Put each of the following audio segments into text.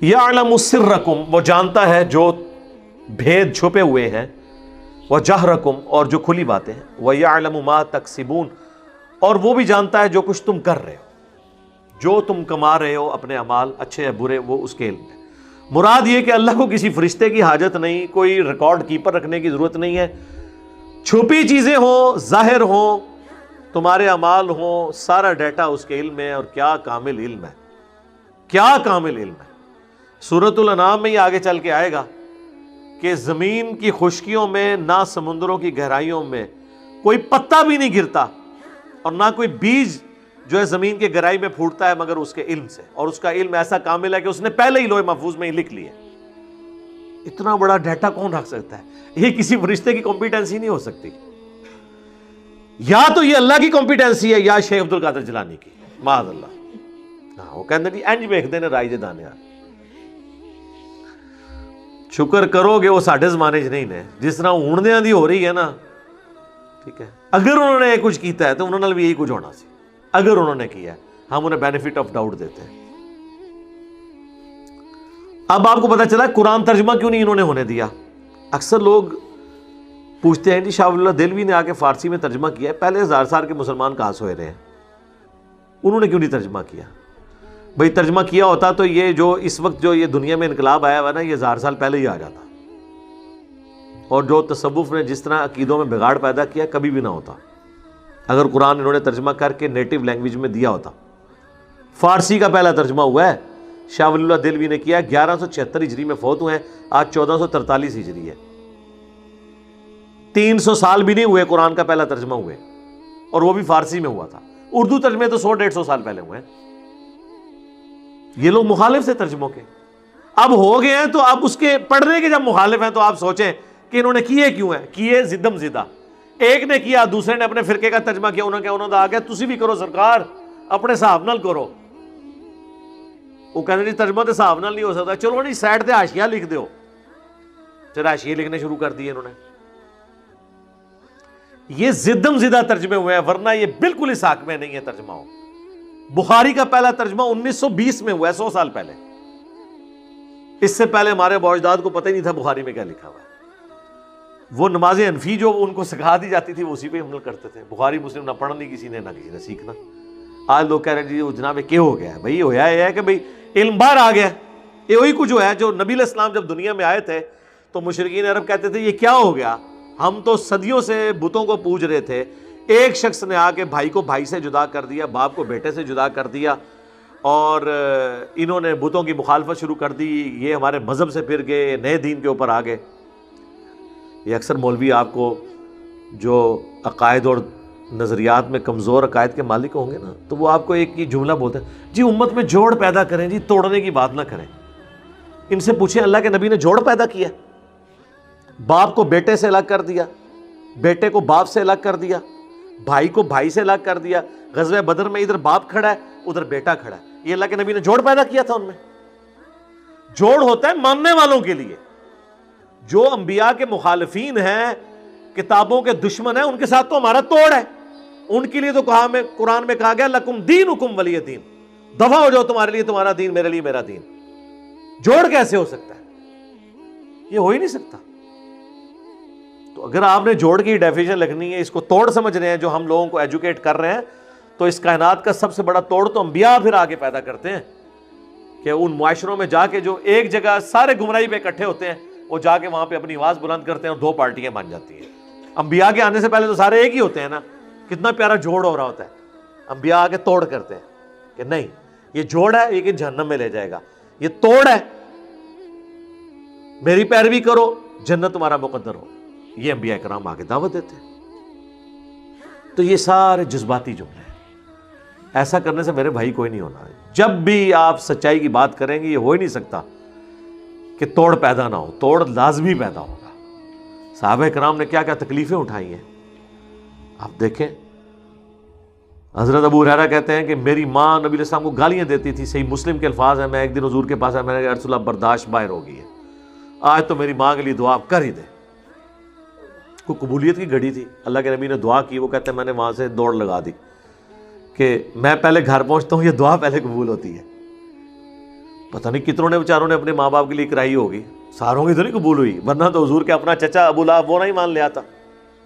یعلم سرکم، وہ جانتا ہے جو بھید چھپے ہوئے ہیں، وجہرکم، اور جو کھلی باتیں ہیں، ویعلم ما تکسبون، اور وہ بھی جانتا ہے جو کچھ تم کر رہے ہو، جو تم کما رہے ہو اپنے اعمال اچھے یا برے، وہ اس کے علم ہے۔ مراد یہ کہ اللہ کو کسی فرشتے کی حاجت نہیں، کوئی ریکارڈ کیپر رکھنے کی ضرورت نہیں ہے، چھپی چیزیں ہوں ظاہر ہوں، تمہارے اعمال ہوں، سارا ڈیٹا اس کے علم میں، اور کیا کامل علم ہے، کیا کامل علم ہے۔ سورۃ الانعام میں یہ آگے چل کے آئے گا کہ زمین کی خشکیوں میں، نہ سمندروں کی گہرائیوں میں کوئی پتا بھی نہیں گرتا، اور نہ کوئی بیج جو ہے زمین کے گہرائی میں پھوٹتا ہے مگر اس کے علم سے، اور اس کا علم ایسا کامل ہے کہ اس نے پہلے ہی لوح محفوظ میں ہی لکھ لیے۔ اتنا بڑا ڈیٹا کون رکھ سکتا ہے؟ یہ کسی فرشتے کی کمپیٹنسی نہیں ہو سکتی، یا تو یہ اللہ کی کمپیٹنسی ہے یا شیخ عبد القادر جیلانی کی، معاذ اللہ۔ ہاں وہ کہتے ہیں انج ویکھدے نے رائے دانے، شکر کرو گے وہ ساڈے زمانے چ نہیں نے، جس طرح ہونیاں دی ہو رہی ہے نا، ٹھیک ہے، اگر انہوں نے کچھ کیتا ہے تو انہوں نے بھی یہی کچھ ہونا سی، اگر انہوں نے کیا ہے، ہم انہیں بینیفٹ آف ڈاؤٹ دیتے ہیں۔ اب آپ کو پتا چلا قرآن ترجمہ کیوں نہیں انہوں نے ہونے دیا۔ اکثر لوگ پوچھتے ہیں جی شاہ ولی اللہ دہلوی نے آ کے فارسی میں ترجمہ کیا ہے، پہلے 1000 سال کے مسلمان کہاں سوئے رہے ہیں، انہوں نے کیوں نہیں ترجمہ کیا؟ بھئی ترجمہ کیا ہوتا تو یہ جو اس وقت جو یہ دنیا میں انقلاب آیا ہوا نا، یہ 1000 سال پہلے ہی آ جاتا، اور جو تصوف نے جس طرح عقیدوں میں بگاڑ پیدا کیا کبھی بھی نہ ہوتا اگر قرآن انہوں نے ترجمہ کر کے نیٹو لینگویج میں دیا ہوتا۔ فارسی کا پہلا ترجمہ ہوا ہے، شاہ ولی اللہ دہلوی نے کیا، 1176 ہجری میں فوت ہوئے ہیں، آج 1443 ہجری ہے، 300 سال بھی نہیں ہوئے قرآن کا پہلا ترجمہ ہوئے، اور وہ بھی فارسی میں ہوا تھا۔ اردو ترجمے تو 100-150 سال پہلے ہوئے ہیں۔ یہ لوگ مخالف تھے ترجموں کے، اب ہو گئے ہیں، تو اب اس کے پڑھنے کے جب مخالف ہیں تو آپ سوچیں کہ انہوں نے کیے کیوں ہیں؟ کیے زدم زدہ، ایک نے کیا، دوسرے نے اپنے فرقے کا ترجمہ کیا، انہوں نے آگیا تسی بھی کرو سرکار، اپنے حساب نال کرو۔ وہ کہتے جی ترجمہ تو حساب نال نہیں ہو سکتا، چلو نہیں سائڈ تے حاشیہ لکھ دیو، پھر حاشیے لکھنے شروع کر دیے انہوں نے۔ یہ زدم زدہ ترجمے ہوئے ہیں، ورنہ یہ بالکل اس حق میں نہیں ہے ترجمہ ہو۔ بخاری کا پہلا ترجمہ 1920 میں ہوا ہے، 100 سال پہلے۔ اس سے پہلے ہمارے باجداد کو پتہ ہی نہیں تھا بخاری میں کیا لکھا ہوا ہے۔ وہ نماز حنفی جو ان کو سکھا دی جاتی تھی وہ اسی پہ عمل کرتے تھے، بخاری مسلم نہ پڑھنی کسی نے، نہ کسی نے سیکھنا۔ آج لوگ کہہ رہے ہیں جی جناب کیا ہو گیا ہے؟ بھائی ہویا یہ ہے کہ بھائی علم باہر آ گیا، یہ وہی کچھ ہوا ہے جو نبی علیہ السلام جب دنیا میں آئے تھے تو مشرکین عرب کہتے تھے یہ کیا ہو گیا، ہم تو صدیوں سے بتوں کو پوج رہے تھے، ایک شخص نے آ کے بھائی کو بھائی سے جدا کر دیا، باپ کو بیٹے سے جدا کر دیا، اور انہوں نے بتوں کی مخالفت شروع کر دی، یہ ہمارے مذہب سے پھر گئے، نئے دین کے اوپر آ گئے۔ یہ اکثر مولوی آپ کو جو عقائد اور نظریات میں کمزور عقائد کے مالک ہوں گے نا، تو وہ آپ کو ایک ہی جملہ بولتے ہیں، جی امت میں جوڑ پیدا کریں، جی توڑنے کی بات نہ کریں۔ ان سے پوچھیں اللہ کے نبی نے جوڑ پیدا کیا، باپ کو بیٹے سے الگ کر دیا، بیٹے کو باپ سے الگ کر دیا، بھائی کو بھائی سے الگ کر دیا، غزوہ بدر میں ادھر باپ کھڑا ہے ادھر بیٹا کھڑا ہے، یہ اللہ کے نبی نے جوڑ پیدا کیا تھا ان میں؟ جوڑ ہوتا ہے ماننے والوں کے لیے، جو انبیاء کے مخالفین ہیں، کتابوں کے دشمن ہیں، ان کے ساتھ تو ہمارا توڑ ہے، ان کے لیے تو کہا میں قرآن میں کہا گیا لکم دینکم ولی دین، دفع ہو جاؤ، تمہارے لیے تمہارا دین، میرے لیے میرا دین۔ جوڑ کیسے ہو سکتا ہے؟ یہ ہو ہی نہیں سکتا۔ تو اگر آپ نے جوڑ کی ڈیفینیشن لکھنی ہے، اس کو توڑ سمجھ رہے ہیں جو ہم لوگوں کو ایجوکیٹ کر رہے ہیں، تو اس کائنات کا سب سے بڑا توڑ تو انبیاء پھر آگے پیدا کرتے ہیں، کہ ان معاشروں میں جا کے جو ایک جگہ سارے گمراہی پہ اکٹھے ہوتے ہیں، وہ جا کے وہاں پہ اپنی آواز بلند کرتے ہیں اور 2 پارٹیاں بن جاتی ہیں۔ انبیاء کے آنے سے پہلے تو سارے ایک ہی ہوتے ہیں نا، کتنا پیارا جوڑ ہو رہا ہوتا ہے۔ انبیاء آ کے توڑ کرتے ہیں کہ نہیں یہ جوڑ ہے، یہ جہنم میں لے جائے گا، یہ توڑ ہے، میری پیروی کرو جنت تمہارا مقدر ہو۔ یہ انبیاء کرام آگے دعوت دیتے ہیں۔ تو یہ سارے جذباتی جملے ہیں، ایسا کرنے سے میرے بھائی کوئی نہیں ہونا۔ جب بھی آپ سچائی کی بات کریں گے یہ ہو ہی نہیں سکتا کہ توڑ پیدا نہ ہو، توڑ لازمی پیدا ہوگا۔ صحابہ کرام نے کیا کیا تکلیفیں اٹھائی ہیں آپ دیکھیں۔ حضرت ابو ہریرہ کہتے ہیں کہ میری ماں نبی علیہ السلام کو گالیاں دیتی تھی، صحیح مسلم کے الفاظ ہیں، میں ایک دن حضور کے پاس آیا، میں نے کہا رسول اللہ برداشت باہر ہو گئی ہے، آج تو میری ماں کے لیے دعا کر ہی دیں۔ کو قبولیت کی گھڑی تھی، اللہ کے نبی نے دعا کی، وہ کہتے ہیں میں نے وہاں سے دوڑ لگا دی کہ میں پہلے گھر پہنچتا ہوں، یہ دعا پہلے قبول ہوتی ہے۔ پتہ نہیں کتنوں نے بیچاروں نے اپنے ماں باپ کے لیے کرائی ہوگی، ساروں کی تو نہیں قبول ہوئی، ورنہ تو حضور کے اپنا چچا ابو لہب وہ نہیں مان لیا تھا۔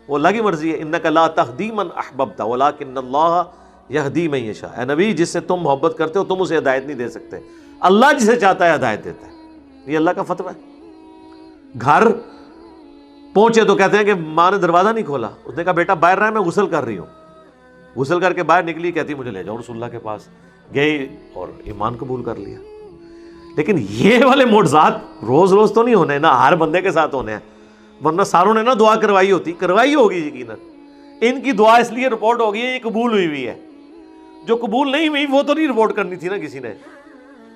وہ اللہ کی مرضی ہے، انک لا تہدی من احببت ولکن اللہ یہدی من یشاء۔ اے نبی، جس سے تم محبت کرتے ہو تم اسے ہدایت نہیں دے سکتے، اللہ جسے چاہتا ہے ہدایت دیتا ہے۔ یہ اللہ کا فتویٰ ہے۔ گھر پہنچے تو کہتے ہیں کہ ماں نے دروازہ نہیں کھولا، اس نے کہا بیٹا باہر رہا، میں غسل کر رہی ہوں۔ غسل کر کے باہر نکلی، کہتی مجھے لے جاؤ رسول اللہ کے پاس، گئی اور ایمان قبول کر لیا۔ لیکن یہ والے معجزات روز روز تو نہیں ہونے، نہ ہر بندے کے ساتھ ہونے ہیں، ورنہ ساروں نے نہ دعا کروائی ہوتی، کروائی ہوگی یقیناً۔ ان کی دعا اس لیے رپورٹ ہو گئی ہے یہ قبول ہوئی ہوئی ہے، جو قبول نہیں ہوئی وہ تو نہیں رپورٹ کرنی تھی نا کسی نے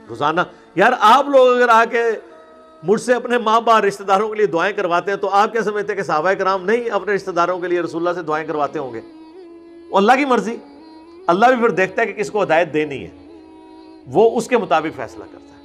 روزانہ۔ یار آپ لوگ اگر آ کے مجھ سے اپنے ماں باپ رشتہ داروں کے لیے دعائیں کرواتے ہیں تو آپ کیا سمجھتے ہیں کہ صحابہ کرام نہیں اپنے رشتہ داروں کے لیے رسول اللہ سے دعائیں کرواتے ہوں گے؟ اللہ کی مرضی، اللہ بھی پھر دیکھتا ہے کہ کس کو ہدایت دینی ہے، وہ اس کے مطابق فیصلہ کرتا ہے۔